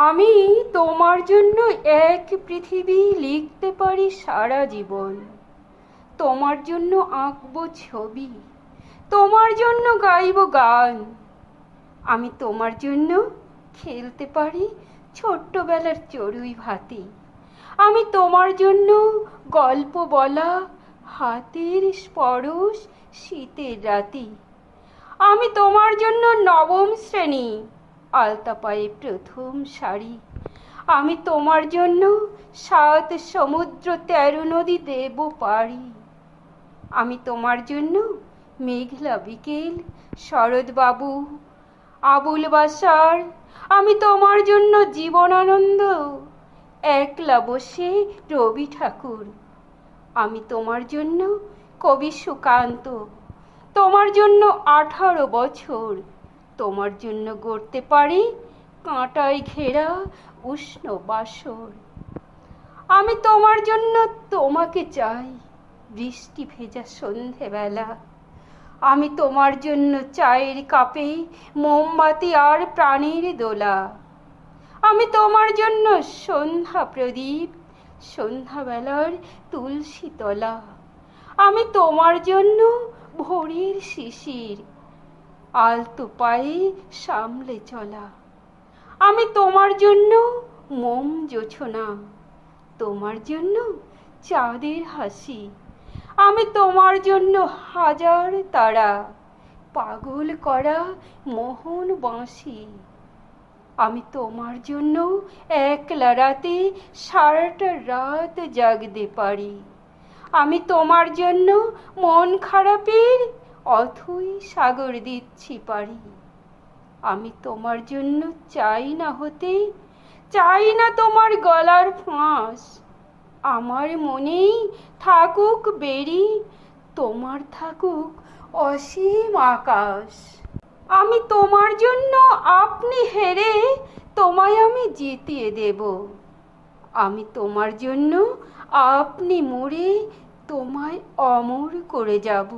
আমি তোমার জন্য এক পৃথিবী লিখতে পারি সারা জীবন। তোমার জন্য আঁকবো ছবি, তোমার জন্য গাইবো গান। আমি তোমার জন্য খেলতে পারি ছোট্টবেলার চড়ুই ভাতি। আমি তোমার জন্য গল্প বলা, হাতের স্পর্শ শীতের রাতি। আমি তোমার জন্য নবম শ্রেণী, আলতা পায়ে প্রথম সারি। আমি তোমার জন্য 7 সমুদ্র 13 নদী দেব পারি। আমি তোমার জন্য মেঘলা বিকেল, শরৎবাবু, আবুল বাসার। আমি তোমার জন্য জীবনানন্দ, একলা বসে রবি ঠাকুর। আমি তোমার জন্য কবি সুকান্ত, তোমার জন্য 18 বছর। তোমার জন্য গড়তে পারি কাঁটায় ঘেরা উষ্ণ বাসর। আমি তোমার জন্য তোমাকে চাই বৃষ্টি ভেজা সন্ধেবেলা। আমি তোমার জন্য চায়ের কাপে মোমবাতি আর প্রাণের দোলা। আমি তোমার জন্য সন্ধ্যা প্রদীপ, সন্ধ্যাবেলার তুলসী তলা। আমি তোমার জন্য ভোরের শিশির, আলতো পায়ে সামলে চলা। আমি তোমার জন্য মোম জোছনা, তোমার জন্য চাঁদের হাসি। আমি তোমার জন্য হাজার তারা, পাগল করা মোহন বাঁশি। আমি তোমার জন্য একলা রাতে সারাটা রাত জাগতে পারি। আমি তোমার জন্য মন খারাপের অথই সাগর দিচ্ছি পারি। আমি তোমার জন্য চাই না হতে, চাই না তোমার গলার ফাঁস। আমার মনেই থাকুক বেরি, তোমার থাকুক অসীম আকাশ। আমি তোমার জন্য আপনি হেরে, তোমায় আমি জিতিয়ে দেব। আমি তোমার জন্য আপনি মরে, তোমায় অমর করে যাব।